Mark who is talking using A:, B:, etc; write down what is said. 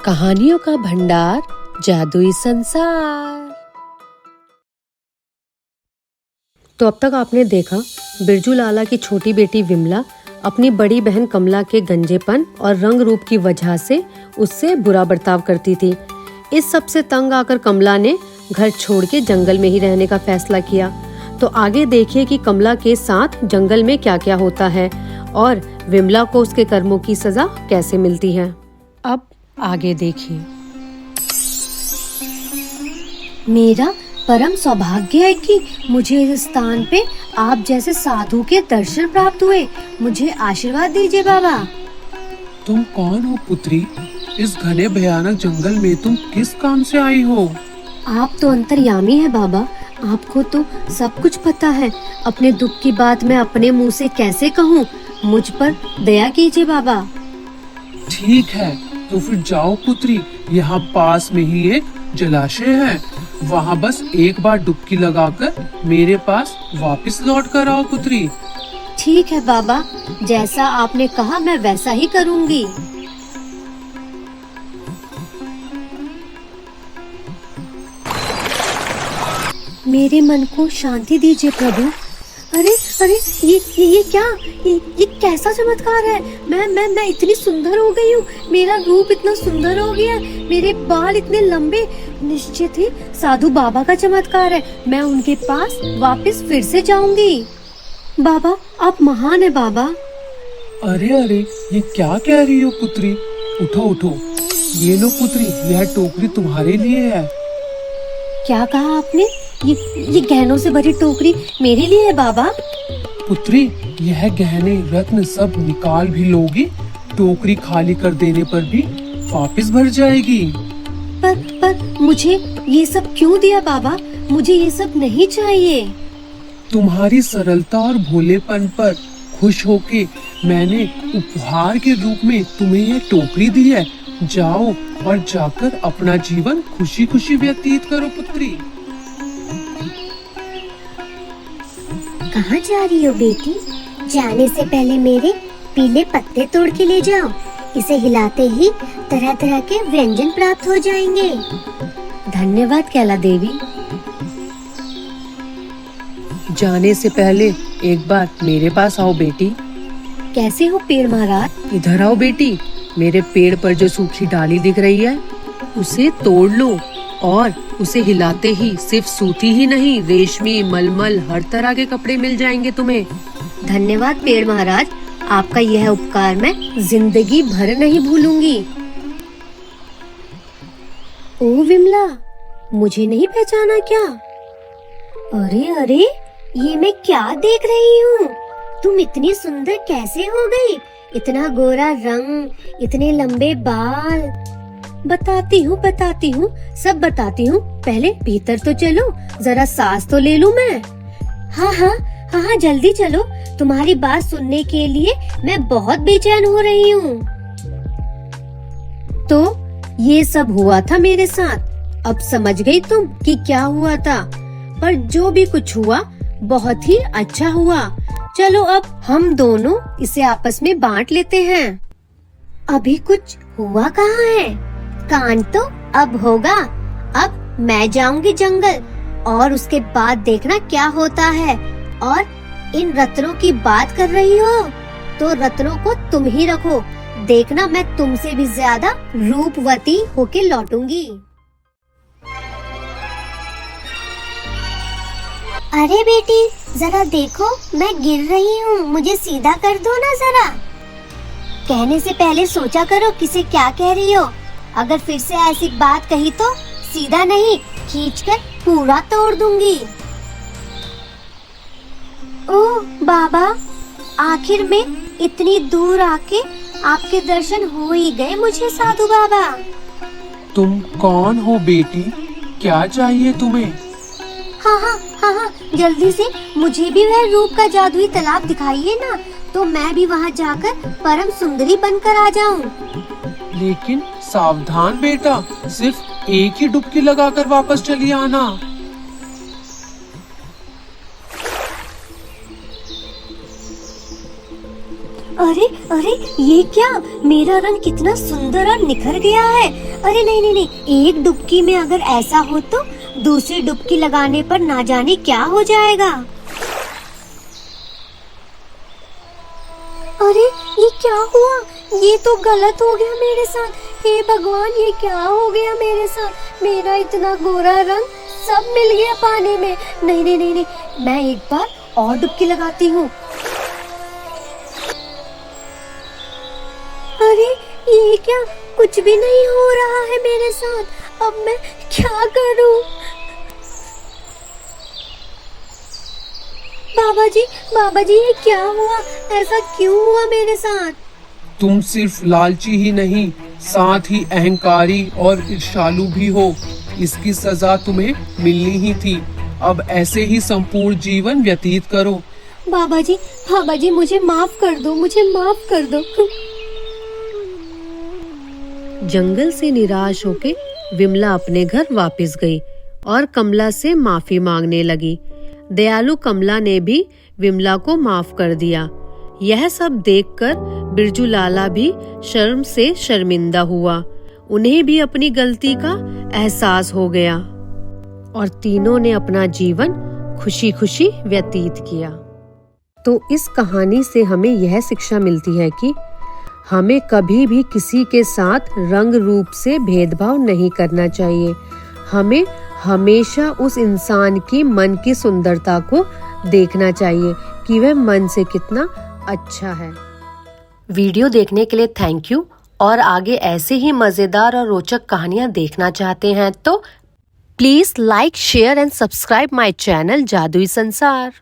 A: कहानियों का भंडार, जादुई संसार। तो अब तक आपने देखा बिरजू लाला की छोटी बेटी विमला अपनी बड़ी बहन कमला के गंजेपन और रंग रूप की वजह से उससे बुरा बर्ताव करती थी। इस सब से तंग आकर कमला ने घर छोड़ के जंगल में ही रहने का फैसला किया। तो आगे देखिए कि कमला के साथ जंगल में क्या क्या होता है और विमला को उसके कर्मों की सजा कैसे मिलती है। अब आगे देखिए।
B: मेरा परम सौभाग्य है कि मुझे इस स्थान पे आप जैसे साधु के दर्शन प्राप्त हुए। मुझे आशीर्वाद दीजिए बाबा।
C: तुम कौन हो पुत्री? इस घने भयानक जंगल में तुम किस काम से आई हो?
B: आप तो अंतर्यामी है बाबा, आपको तो सब कुछ पता है। अपने दुख की बात मैं अपने मुंह से कैसे कहूँ? मुझ पर दया कीजिए बाबा।
C: ठीक है, तो फिर जाओ पुत्री, यहाँ पास में ही एक जलाशय है, वहाँ बस एक बार डुबकी लगाकर मेरे पास वापस लौट कर आओ पुत्री।
B: ठीक है बाबा, जैसा आपने कहा मैं वैसा ही करूँगी। मेरे मन को शांति दीजिए प्रभु। अरे अरे ये क्या? ये कैसा चमत्कार है? मैं इतनी सुंदर हो गई हूँ। मेरा रूप इतना सुंदर हो गया, मेरे बाल इतने लंबे। निश्चित ही साधु बाबा का चमत्कार है। मैं उनके पास वापस फिर से जाऊंगी। बाबा आप महान है बाबा।
C: अरे अरे, ये क्या कह रही हो पुत्री? उठो उठो, ये लो पुत्री, यह टोकरी तुम्हारे लिए है।
B: क्या कहा आपने? ये गहनों से भरी टोकरी मेरे लिए है बाबा?
C: पुत्री, यह गहने रत्न सब निकाल भी लोगी, टोकरी खाली कर देने पर भी वापस भर जाएगी।
B: पर मुझे ये सब क्यों दिया बाबा? मुझे ये सब नहीं चाहिए।
C: तुम्हारी सरलता और भोलेपन पर खुश होके मैंने उपहार के रूप में तुम्हें यह टोकरी दी है। जाओ और जाकर अपना जीवन खुशी खुशी व्यतीत करो पुत्री।
D: कहाँ जा रही हो बेटी? जाने से पहले मेरे पीले पत्ते तोड़ के ले जाओ। इसे हिलाते ही तरह तरह के व्यंजन प्राप्त हो जाएंगे।
B: धन्यवाद कैला देवी।
A: जाने से पहले एक बार मेरे पास आओ बेटी।
B: कैसे हो पेड़ महाराज?
A: इधर आओ बेटी। मेरे पेड़ पर जो सूखी डाली दिख रही है उसे तोड़ लो और उसे हिलाते ही सिर्फ सूती ही नहीं, रेशमी, मलमल हर तरह के कपड़े मिल जाएंगे तुम्हें।
B: धन्यवाद पेड़ महाराज, आपका यह उपकार मैं जिंदगी भर नहीं भूलूंगी। ओ विमला, मुझे नहीं पहचाना क्या? अरे अरे, ये मैं क्या देख रही हूँ? तुम इतनी सुंदर कैसे हो गई? इतना गोरा रंग, इतने लंबे बाल। बताती हूँ, सब बताती हूँ। पहले भीतर तो चलो, जरा सांस तो ले लूँ मैं। हाँ, जल्दी चलो। तुम्हारी बात सुनने के लिए मैं बहुत बेचैन हो रही हूँ। तो ये सब हुआ था मेरे साथ। अब समझ गई तुम कि क्या हुआ था। पर जो भी कुछ हुआ बहुत ही अच्छा हुआ। चलो अब हम दोनों इसे आपस में बांट लेते हैं।
D: अभी कुछ हुआ कहाँ है? कांड तो अब होगा। अब मैं जाऊंगी जंगल और उसके बाद देखना क्या होता है। और इन रत्नों की बात कर रही हो तो रत्नों को तुम ही रखो। देखना मैं तुमसे भी ज्यादा रूपवती होके लौटूंगी। अरे बेटी, जरा देखो, मैं गिर रही हूँ, मुझे सीधा कर दो ना जरा। कहने से पहले सोचा करो किसे क्या कह रही हो। अगर फिर से ऐसी बात कही तो सीधा नहीं, खींचकर पूरा तोड़ दूंगी। ओह बाबा, आखिर में इतनी दूर आके आपके दर्शन हो ही गए मुझे साधु बाबा।
C: तुम कौन हो बेटी? क्या चाहिए तुम्हें?
D: हाँ, जल्दी से मुझे भी वह रूप का जादुई तालाब दिखाइए ना, तो मैं भी वहाँ जाकर परम सुंदरी बनकर आ जाऊँ।
C: लेकिन सावधान बेटा, सिर्फ एक ही डुबकी लगाकर वापस चली आना।
B: अरे अरे, ये क्या, मेरा रंग कितना सुंदर और निखर गया है। अरे नहीं नहीं नहीं, एक डुबकी में अगर ऐसा हो तो दूसरी डुबकी लगाने पर ना जाने क्या हो जाएगा। अरे ये क्या हुआ, ये तो गलत हो गया मेरे साथ। हे भगवान, ये क्या हो गया मेरे साथ, मेरा इतना गोरा रंग सब मिल गया पानी में। नहीं नहीं नहीं नहीं, मैं एक बार और डुबकी लगाती हूँ। अरे ये क्या, कुछ भी नहीं हो रहा है मेरे साथ, अब मैं क्या करूं? बाबा जी ये क्या हुआ, ऐसा क्यों हुआ मेरे साथ?
C: तुम सिर्फ लालची ही नहीं, साथ ही अहंकारी और ईर्ष्यालु भी हो। इसकी सजा तुम्हें मिलनी ही थी। अब ऐसे ही संपूर्ण जीवन व्यतीत करो।
B: बाबा जी मुझे माफ कर दो, मुझे माफ कर दो।
A: जंगल से निराश होके विमला अपने घर वापस गई और कमला से माफी मांगने लगी। दयालु कमला ने भी विमला को माफ कर दिया। यह सब देखकर बिरजू लाला भी शर्म से शर्मिंदा हुआ। उन्हें भी अपनी गलती का एहसास हो गया और तीनों ने अपना जीवन खुशी खुशी व्यतीत किया। तो इस कहानी से हमें यह शिक्षा मिलती है कि हमें कभी भी किसी के साथ रंग रूप से भेदभाव नहीं करना चाहिए। हमें हमेशा उस इंसान की मन की सुंदरता को देखना चाहिए कि वह मन से कितना अच्छा है। वीडियो देखने के लिए थैंक यू। और आगे ऐसे ही मजेदार और रोचक कहानियां देखना चाहते हैं तो please like, share and subscribe my channel जादुई संसार।